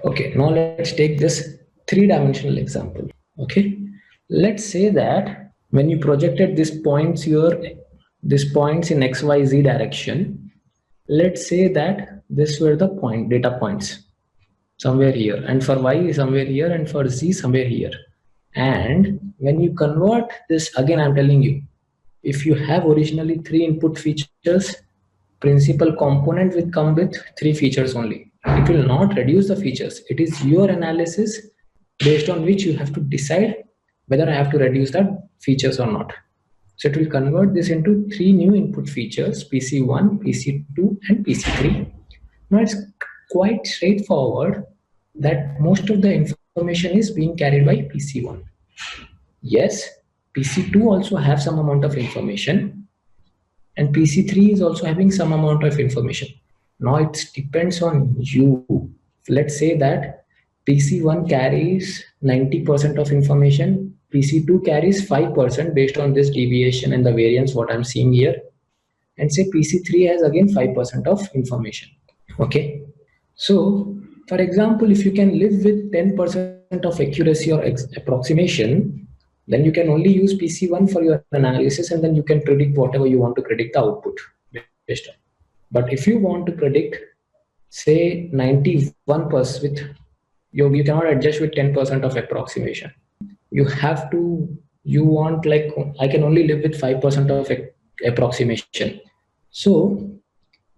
Okay, now let's take this three-dimensional example. Okay, let's say that when you projected these points in XYZ direction, let's say that this were the data points somewhere here, and for Y somewhere here, and for Z somewhere here. And when you convert this, again I'm telling you, if you have originally 3 input features, principal component will come with 3 features only. It will not reduce the features. It is your analysis based on which you have to decide whether I have to reduce the features or not. So it will convert this into 3 new input features, PC1, PC2 and PC3. Now it's quite straightforward that most of the information is being carried by PC1. Yes, PC2 also have some amount of information, and PC3 is also having some amount of information. Now it depends on you. Let's say that PC1 carries 90% of information, PC2 carries 5% based on this deviation and the variance what I'm seeing here, and say PC3 has again 5% of information. Okay, so for example, if you can live with 10% of accuracy or approximation, then you can only use PC1 for your analysis, and then you can predict whatever you want to predict the output based on. But if you want to predict, say 91% with you cannot adjust with 10% of approximation. You want, like, I can only live with 5% of approximation. So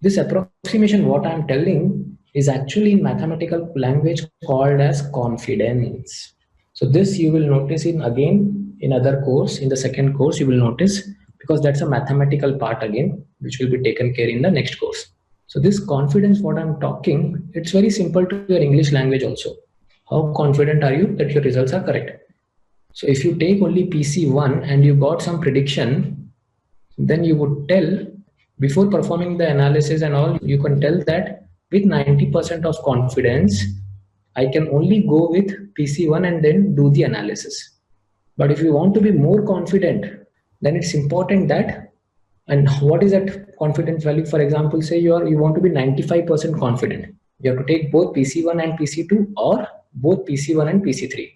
this approximation what I'm telling is actually in mathematical language called as confidence. So this you will notice in other course, in the second course you will notice, because that's a mathematical part again, which will be taken care in the next course. So this confidence what I'm talking, it's very simple to your English language also. How confident are you that your results are correct? So if you take only PC1 and you got some prediction, then you would tell, before performing the analysis and all, you can tell that with 90% of confidence, I can only go with PC1 and then do the analysis. But if you want to be more confident, then it's important that, and what is that confidence value? For example, say you want to be 95% confident. You have to take both PC1 and PC2 or both PC1 and PC3.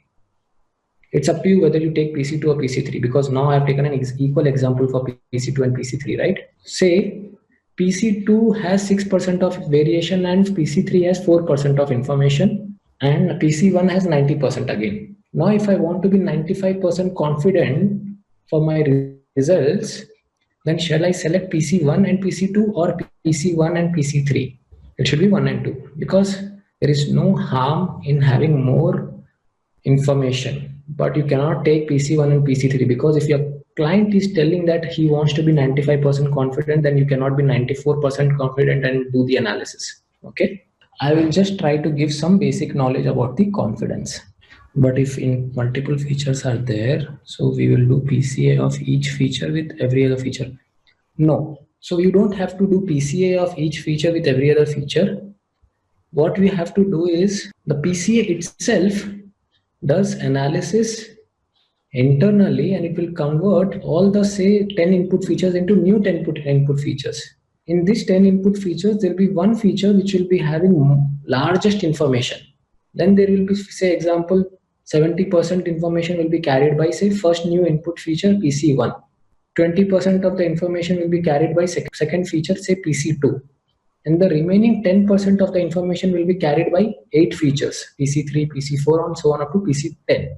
It's up to you whether you take PC2 or PC3, because now I've taken an equal example for PC2 and PC3, right? Say PC2 has 6% of variation and PC3 has 4% of information, and PC1 has 90% again. Now if I want to be 95% confident for my results, then shall I select PC1 and PC2 or PC1 and PC3? It should be 1 and 2, because there is no harm in having more information. But you cannot take PC1 and PC3, because if your client is telling that he wants to be 95% confident, then you cannot be 94% confident and do the analysis. Okay, I will just try to give some basic knowledge about the confidence. But if in multiple features are there, so we will do PCA of each feature with every other feature. No, so you don't have to do PCA of each feature with every other feature. What we have to do is, the PCA itself does analysis internally, and it will convert all the, say, 10 input features into new 10 input features. In this 10 input features, there will be one feature which will be having largest information. Then there will be, say, example, 70% information will be carried by, say, first new input feature PC1. 20% of the information will be carried by second feature, say, PC2. And the remaining 10% of the information will be carried by 8 features, PC3, PC4, and so on up to PC10.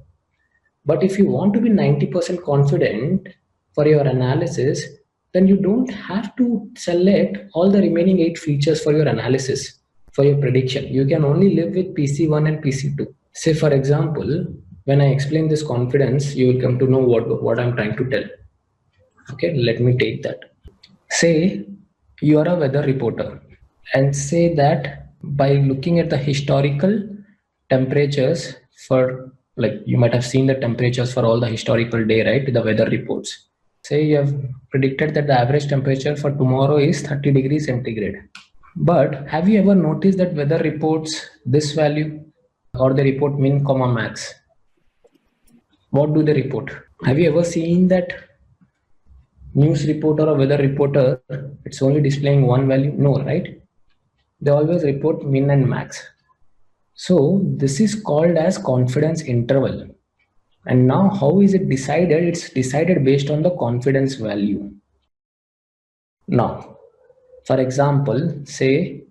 But if you want to be 90% confident for your analysis, then you don't have to select all the remaining 8 features for your analysis, for your prediction. You can only live with PC1 and PC2. Say, for example, when I explain this confidence, you will come to know what I'm trying to tell. Okay, let me take that. Say you are a weather reporter, and say that by looking at the historical temperatures for, like, you might have seen the temperatures for all the historical day, right? The weather reports. Say you have predicted that the average temperature for tomorrow is 30 degrees centigrade. But have you ever noticed that weather reports this value, or they report min, comma, max? What do they report? Have you ever seen that news reporter or weather reporter, it's only displaying one value? No, right? They always report min and max. So this is called as confidence interval. And now how is it decided? It's decided based on the confidence value. Now, for example, say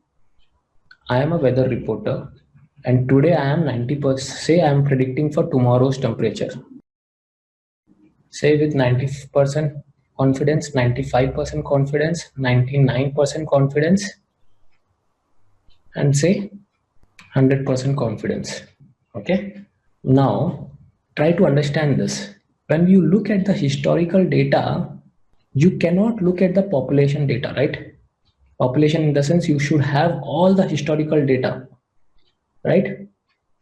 I am a weather reporter and today I am 90%, say I am predicting for tomorrow's temperature. Say with 90% confidence, 95% confidence, 99% confidence, and say 100% confidence. Okay. Now, try to understand this. When you look at the historical data, you cannot look at the population data, right? Population in the sense you should have all the historical data, right?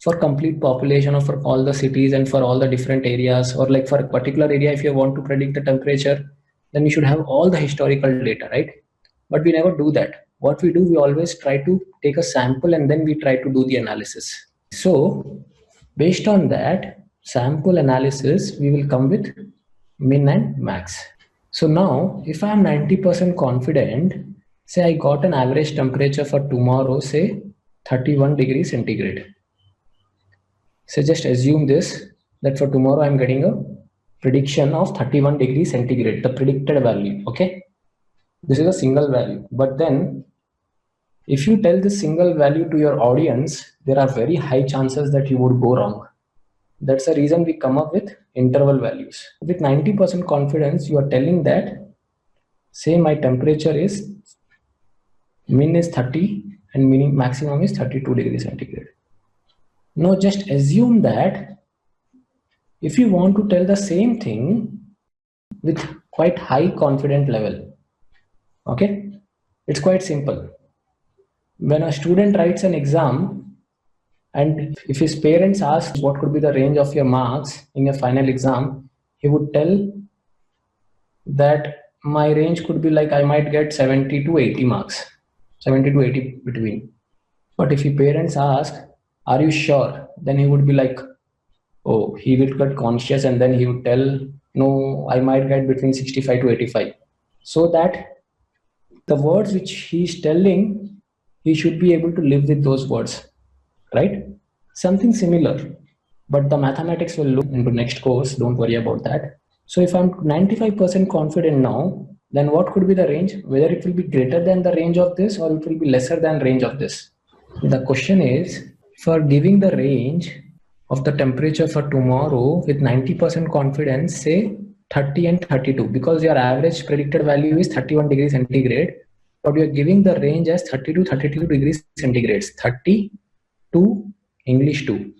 For complete population or for all the cities and for all the different areas, or like for a particular area, if you want to predict the temperature, then you should have all the historical data, right? But we never do that. What we do, we always try to take a sample and then we try to do the analysis. So based on that sample analysis, we will come with min and max. So now if I am 90% confident, say I got an average temperature for tomorrow, say 31 degrees centigrade. So just assume this, that for tomorrow I'm getting a prediction of 31 degrees centigrade, the predicted value. Okay. This is a single value. But then if you tell this single value to your audience, there are very high chances that you would go wrong. That's the reason we come up with interval values. With 90% confidence, you are telling that, say my temperature is, min is 30 and maximum is 32 degrees centigrade. Now just assume that if you want to tell the same thing with quite high confident level, okay, it's quite simple. When a student writes an exam and if his parents ask what could be the range of your marks in your final exam, he would tell that my range could be like I might get 70 to 80 marks, 70 to 80 between. But if your parents ask, are you sure? Then he would be like, oh, he will get conscious and then he would tell, no, I might get between 65 to 85. So that the words which he is telling, he should be able to live with those words, right? Something similar, but the mathematics will look into next course. Don't worry about that. So if I'm 95% confident now, then what could be the range? Whether it will be greater than the range of this or it will be lesser than range of this. The question is, for giving the range of the temperature for tomorrow with 90% confidence, say 30 and 32, because your average predicted value is 31 degrees centigrade, but we are giving the range as 30 to 32 degrees centigrade, 30 to English 2,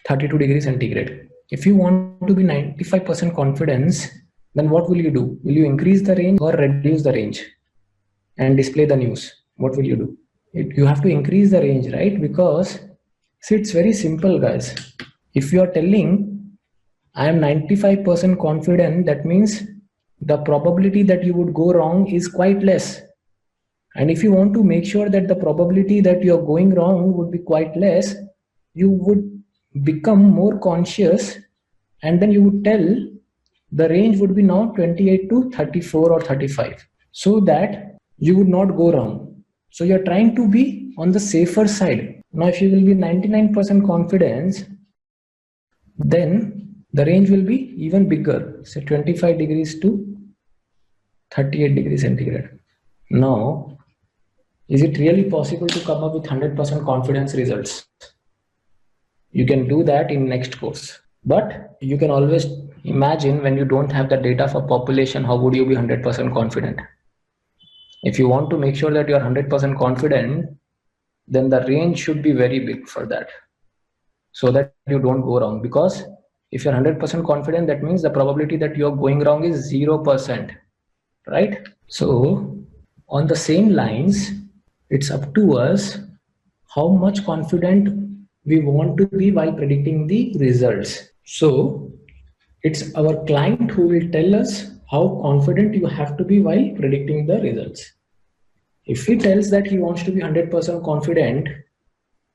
32 degrees centigrade. If you want to be 95% confidence, then what will you do? Will you increase the range or reduce the range and display the news? What will you do? You have to increase the range, right? Because see, it's very simple, guys. If you are telling I am 95% confident, that means the probability that you would go wrong is quite less. And if you want to make sure that the probability that you're going wrong would be quite less, you would become more conscious and then you would tell the range would be now 28 to 34 or 35, so that you would not go wrong. So you're trying to be on the safer side. Now if you will be 99% confidence, then the range will be even bigger, say 25 degrees to 38 degrees centigrade. Now, is it really possible to come up with 100% confidence results? You can do that in next course. But you can always imagine when you don't have the data for population, how would you be 100% confident? If you want to make sure that you are 100% confident, then the range should be very big for that, so that you don't go wrong. Because if you're 100% confident, that means the probability that you're going wrong is 0%, right? So on the same lines, it's up to us how much confident we want to be while predicting the results. So it's our client who will tell us how confident you have to be while predicting the results. If he tells that he wants to be 100% confident,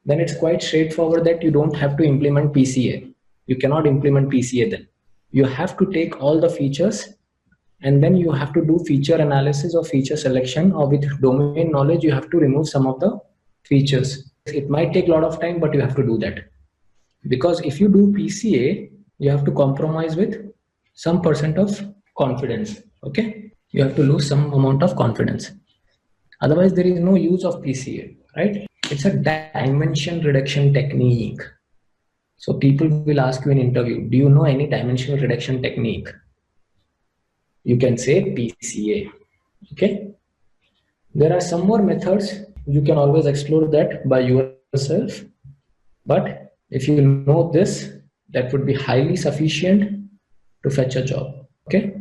then it's quite straightforward that you don't have to implement PCA. You cannot implement PCA then. You have to take all the features and then you have to do feature analysis or feature selection, or with domain knowledge, you have to remove some of the features. it might take a lot of time, but you have to do that. Because if you do PCA, you have to compromise with some percent of confidence. Okay, you have to lose some amount of confidence. Otherwise, there is no use of PCA, right? It's a dimension reduction technique. So people will ask you in interview, do you know any dimensional reduction technique? You can say PCA. Okay. There are some more methods. You can always explore that by yourself. But if you know this, that would be highly sufficient to fetch a job. Okay,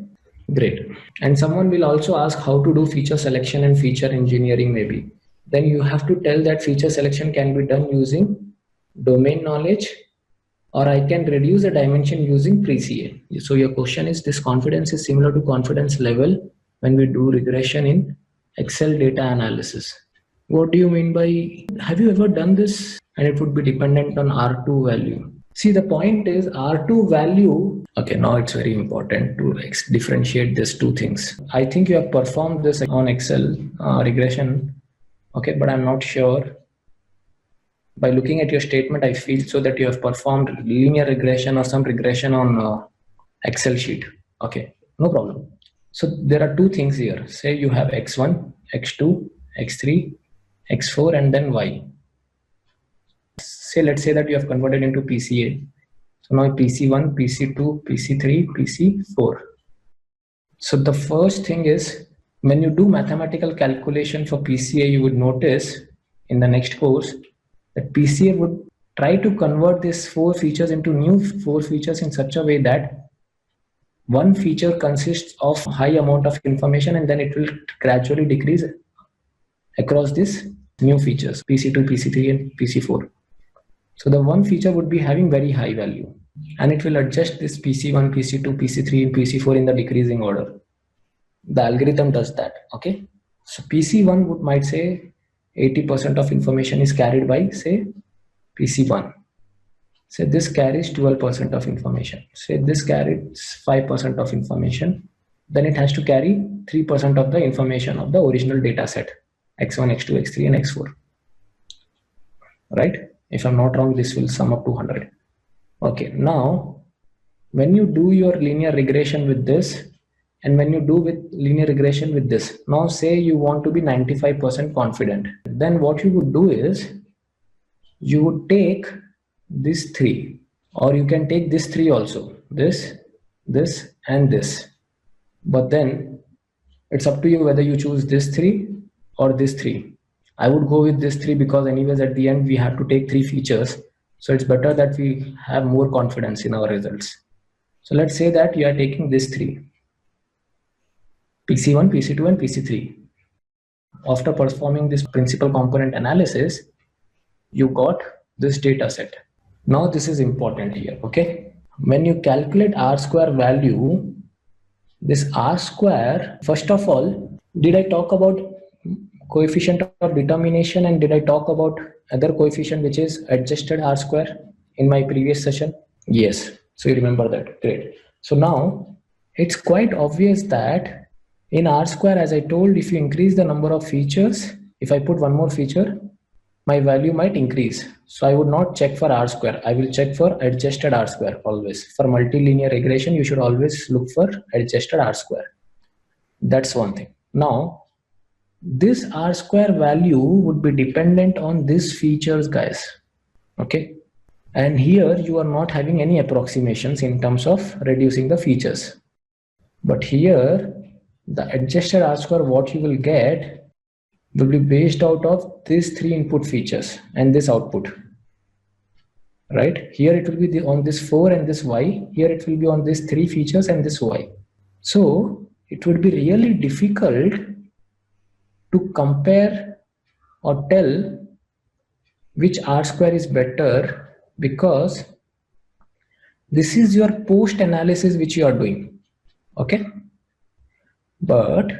great. And someone will also ask how to do feature selection and feature engineering maybe. Then you have to tell that feature selection can be done using domain knowledge, or I can reduce the dimension using PCA. So your question is, this confidence is similar to confidence level when we do regression in Excel data analysis. What do you mean by, have you ever done this? And it would be dependent on R2 value. See, the point is R2 value. Okay, now it's very important to differentiate these two things. I think you have performed this on Excel regression. Okay, but I'm not sure. By looking at your statement, I feel so that you have performed linear regression or some regression on Excel sheet. Okay, no problem. So there are two things here. Say you have X1, X2, X3, X4, and then Y. Say, let's say that you have converted into PCA. So now PC1, PC2, PC3, PC4. So the first thing is, when you do mathematical calculation for PCA, you would notice in the next course that PCA would try to convert these 4 features into new 4 features in such a way that one feature consists of high amount of information, and then it will gradually decrease across these new features, PC2, PC3, and PC4. So the one feature would be having very high value, and it will adjust this PC1, PC2, PC3, and PC4 in the decreasing order. The algorithm does that. Okay. So PC1 might say 80% of information is carried by, say, PC1. Say this carries 12% of information. Say this carries 5% of information. Then it has to carry 3% of the information of the original data set, X1, X2, X3, and X4. Right? If I'm not wrong, this will sum up to 100. Okay, now when you do your linear regression with this, and when you do with linear regression with this, now say you want to be 95% confident, then what you would do is you would take these 3, or you can take this 3 also, this, and this. But then it's up to you whether you choose this 3 or this 3. I would go with this 3 because anyways at the end we have to take 3 features. So it's better that we have more confidence in our results. So let's say that you are taking this 3. PC1, PC2, and PC3. After performing this principal component analysis, you got this data set. Now this is important here, okay? When you calculate R square value, this R square, first of all, did I talk about coefficient of determination, and did I talk about other coefficient which is adjusted R square in my previous session? Yes, so you remember that, great. So now it's quite obvious that in R square, as I told, if you increase the number of features, if I put one more feature, my value might increase. So I would not check for R square. I will check for adjusted R square always. For multilinear regression, you should always look for adjusted R square. That's one thing. Now, this R square value would be dependent on these features, guys. Okay. And here you are not having any approximations in terms of reducing the features. But here, the adjusted R square, what you will get will be based out of these 3 input features and this output. Right? Here it will be on this 4 and this Y. Here it will be on these 3 features and this Y. So it would be really difficult to compare or tell which R square is better, because this is your post analysis which you are doing. Okay. But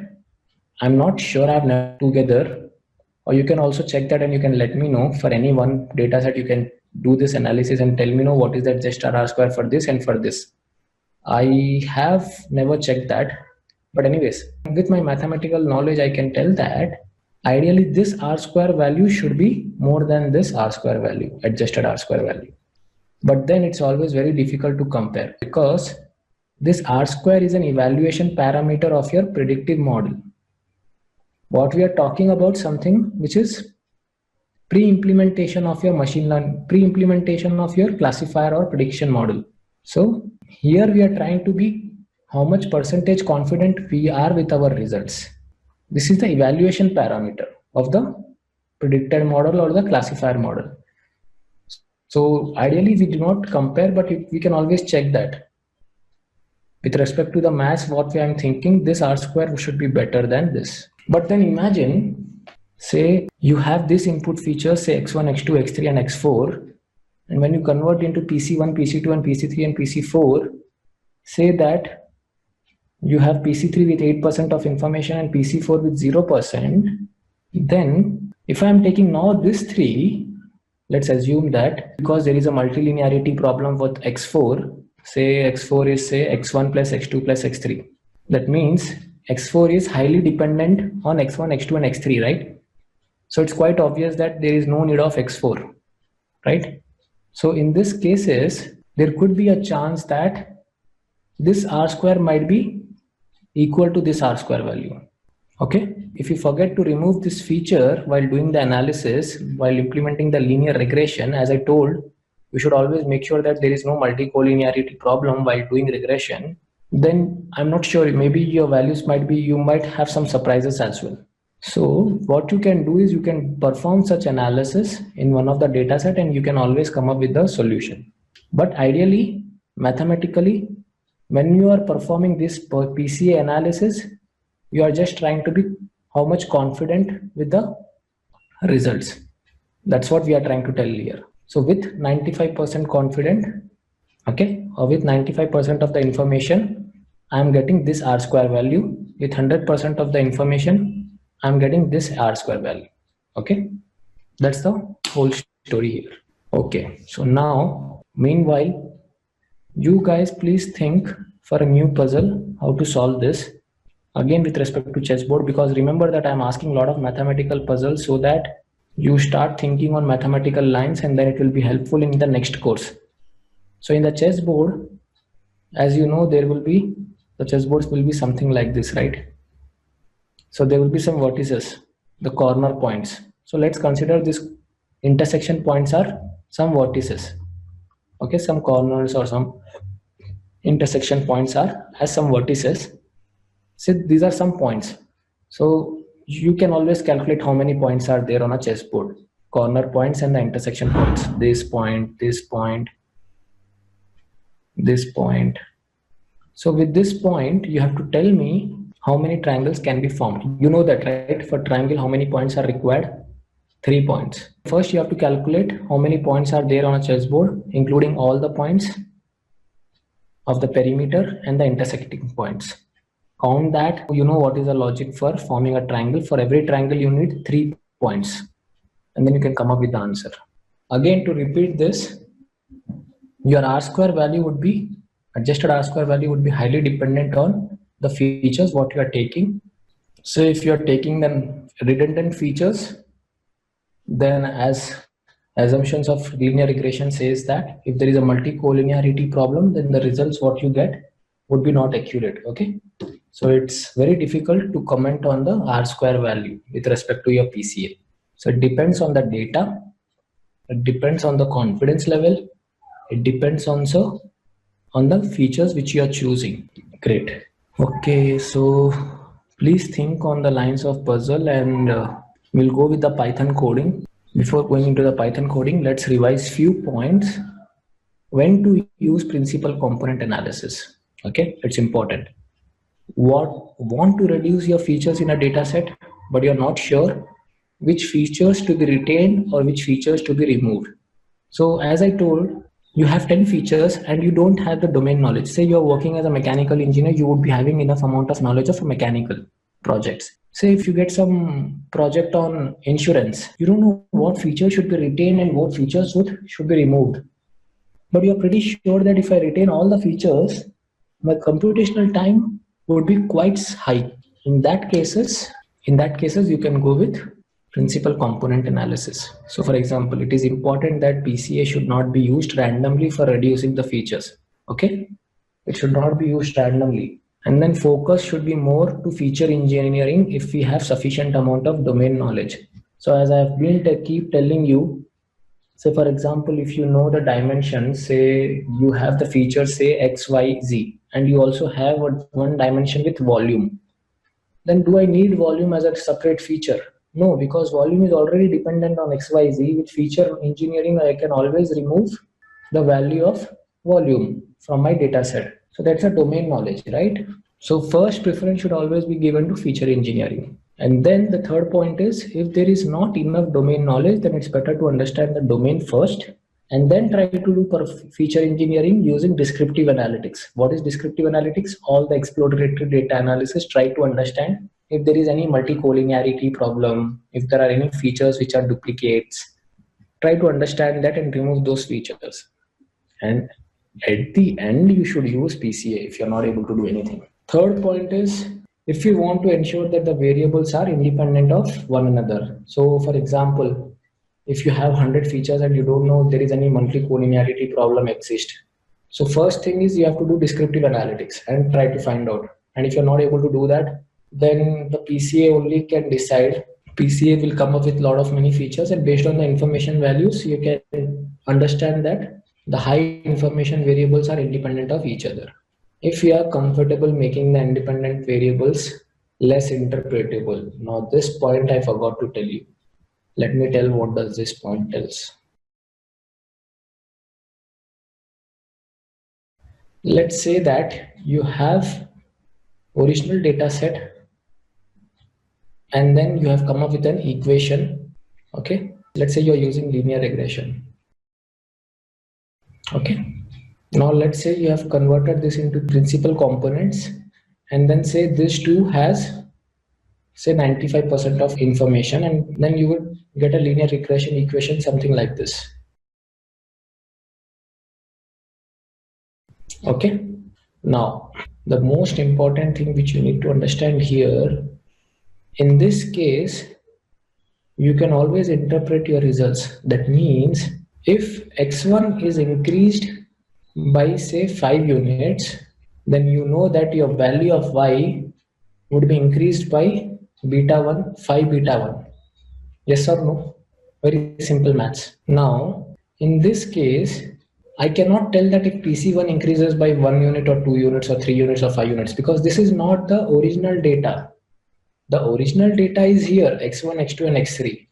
I'm not sure I've never together, or you can also check that and you can let me know for any one data set. You can do this analysis and tell me know what is the adjusted R square for this and for this. I have never checked that, but anyways, with my mathematical knowledge, I can tell that Ideally, this R square value should be more than this R square value, adjusted R square value. But then it's always very difficult to compare because this R square is an evaluation parameter of your predictive model. What we are talking about something which is pre-implementation of your machine learning, pre-implementation of your classifier or prediction model. So here we are trying to be how much percentage confident we are with our results. This is the evaluation parameter of the predicted model or the classifier model. So ideally we do not compare, but we can always check that. With respect to the maths, what I am thinking, this R square should be better than this. But then imagine, say you have this input features, say x1, x2, x3 and x4. And when you convert into PC1, PC2 and PC3 and PC4, say that you have PC3 with 8% of information and PC4 with 0%. Then if I am taking now this 3, let's assume that because there is a multilinearity problem with x4, say x4 is say x1 plus x2 plus x3. That means x4 is highly dependent on x1, x2 and x3, right? So it's quite obvious that there is no need of x4, right? So in this cases, there could be a chance that this R square might be equal to this R square value. Okay, if you forget to remove this feature while doing the analysis, while implementing the linear regression, as I told, you should always make sure that there is no multicollinearity problem while doing regression. Then I'm not sure, maybe your values might be, you might have some surprises as well. So what you can do is you can perform such analysis in one of the data set and you can always come up with the solution. But ideally, mathematically, when you are performing this PCA analysis, you are just trying to be how much confident with the results. That's what we are trying to tell here. So with 95% confident, okay, or with 95% of the information, I am getting this R square value. With 100% of the information, I'm getting this R square value. Okay, that's the whole story here. Okay, so now, meanwhile, you guys please think for a new puzzle how to solve this. Again, with respect to chessboard, because remember that I'm asking a lot of mathematical puzzles so that you start thinking on mathematical lines and then it will be helpful in the next course. So in the chessboard, as you know, there will be, the chessboards will be something like this, right? So there will be some vertices, the corner points. So let's consider this intersection points are some vertices. Okay, some corners or some intersection points are as some vertices. So these are some points. So you can always calculate how many points are there on a chessboard. Corner points and the intersection points. This point, this point, this point. So with this point, you have to tell me how many triangles can be formed. You know that, right? For triangle, how many points are required? 3 points. First, you have to calculate how many points are there on a chessboard, including all the points of the perimeter and the intersecting points. Count that. You know what is the logic for forming a triangle. For every triangle, you need 3 points. And then you can come up with the answer. Again, to repeat this, your R square value would be, adjusted R square value would be highly dependent on the features what you are taking. So if you are taking then redundant features, then as assumptions of linear regression says that if there is a multicollinearity problem, then the results what you get would be not accurate. Okay, so it's very difficult to comment on the R square value with respect to your PCA. So it depends on the data, it depends on the confidence level, it depends also on the features which you are choosing. Great. Okay, so please think on the lines of puzzle and we'll go with the Python coding. Before going into the Python coding, let's revise few points. When to use principal component analysis. Okay, it's important. Want to reduce your features in a data set, but you're not sure which features to be retained or which features to be removed. So as I told, you have 10 features and you don't have the domain knowledge. Say you're working as a mechanical engineer, you would be having enough amount of knowledge of mechanical projects. Say if you get some project on insurance, you don't know what features should be retained and what features should be removed. But you're pretty sure that if I retain all the features, my computational time would be quite high. In that cases, In that cases, you can go with principal component analysis. So for example, it is important that PCA should not be used randomly for reducing the features. Okay, it should not be used randomly. And then focus should be more to feature engineering if we have sufficient amount of domain knowledge. So as I have been keep telling you, say for example, if you know the dimensions, say you have the features say x, y, z, and you also have one dimension with volume, then do I need volume as a separate feature? No, because volume is already dependent on XYZ. With feature engineering, I can always remove the value of volume from my data set. So that's a domain knowledge, right? So first preference should always be given to feature engineering. And then the third point is, if there is not enough domain knowledge, then it's better to understand the domain first and then try to do feature engineering using descriptive analytics. What is descriptive analytics? All the exploratory data analysis, try to understand if there is any multicollinearity problem, if there are any features which are duplicates, try to understand that and remove those features. And at the end, you should use PCA if you're not able to do anything. Third point is, if you want to ensure that the variables are independent of one another. So for example, if you have 100 features and you don't know if there is any multicollinearity problem exist. So first thing is you have to do descriptive analytics and try to find out. And if you're not able to do that, then the PCA only can decide. PCA will come up with a lot of many features, and based on the information values, you can understand that the high information variables are independent of each other. If you are comfortable making the independent variables less interpretable. Now this point I forgot to tell you. Let me tell what does this point tells. Let's say that you have original data set and then you have come up with an equation. Okay, let's say you're using linear regression. Okay, now let's say you have converted this into principal components and then say this too has say 95% of information, and then you would get a linear regression equation something like this. Okay, now the most important thing which you need to understand here, in this case you can always interpret your results. That means if x1 is increased by say 5 units, then you know that your value of y would be increased by beta 1, 5 beta 1. Yes or no? Very simple maths. Now, in this case, I cannot tell that if PC1 increases by 1 unit or 2 units or 3 units or 5 units, because this is not the original data. The original data is here, x1, x2 and x3.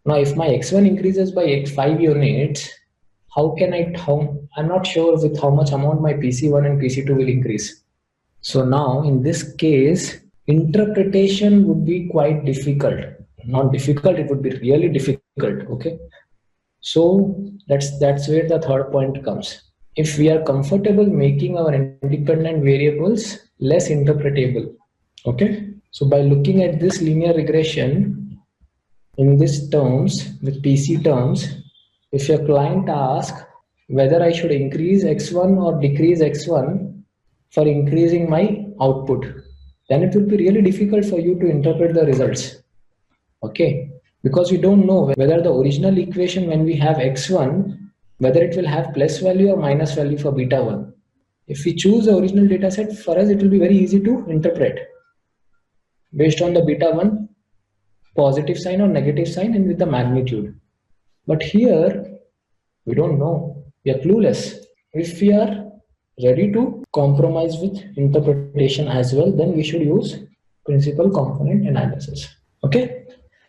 Now, if my x1 increases by 5 units, I'm not sure with how much amount my PC1 and PC2 will increase. So now in this case, interpretation would be quite difficult. Not difficult, it would be really difficult. Okay. So that's where the third point comes. If we are comfortable making our independent variables less interpretable. Okay. So by looking at this linear regression in these terms with PC terms, if your client asks whether I should increase x1 or decrease x1 for increasing my output, then it will be really difficult for you to interpret the results. Okay, because you don't know whether the original equation when we have x1, whether it will have plus value or minus value for beta 1. If we choose the original data set, for us it will be very easy to interpret based on the beta 1 positive sign or negative sign and with the magnitude. But here we don't know, we are clueless. If we are ready to compromise with interpretation as well, then we should use principal component analysis. Okay,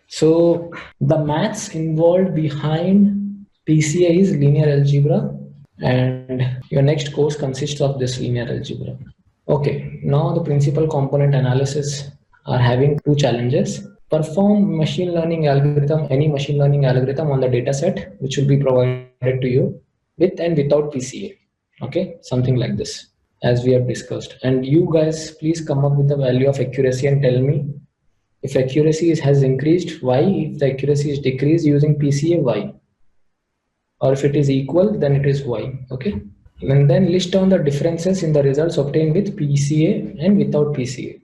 so the maths involved behind PCA is linear algebra, and your next course consists of this linear algebra. Okay, now the principal component analysis are having two challenges. Perform machine learning algorithm, any machine learning algorithm on the data set which will be provided to you with and without PCA. Okay, something like this as we have discussed. And you guys please come up with the value of accuracy and tell me if accuracy has increased, why? If the accuracy is decreased using PCA, why? Or if it is equal, then it is y. Okay, and then list down the differences in the results obtained with PCA and without PCA.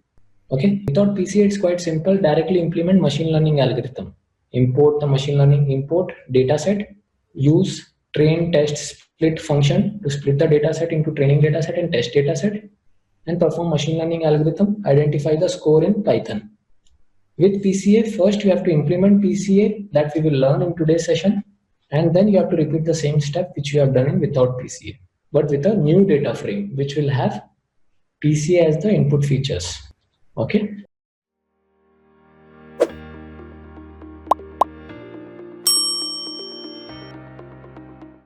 Okay, without PCA, it's quite simple. Directly implement machine learning algorithm. Import the machine learning import dataset. Use train test split function to split the dataset into training dataset and test dataset, and perform machine learning algorithm. Identify the score in Python. With PCA, first you have to implement PCA that we will learn in today's session, and then you have to repeat the same step which you have done in without PCA, but with a new data frame which will have PCA as the input features. Okay.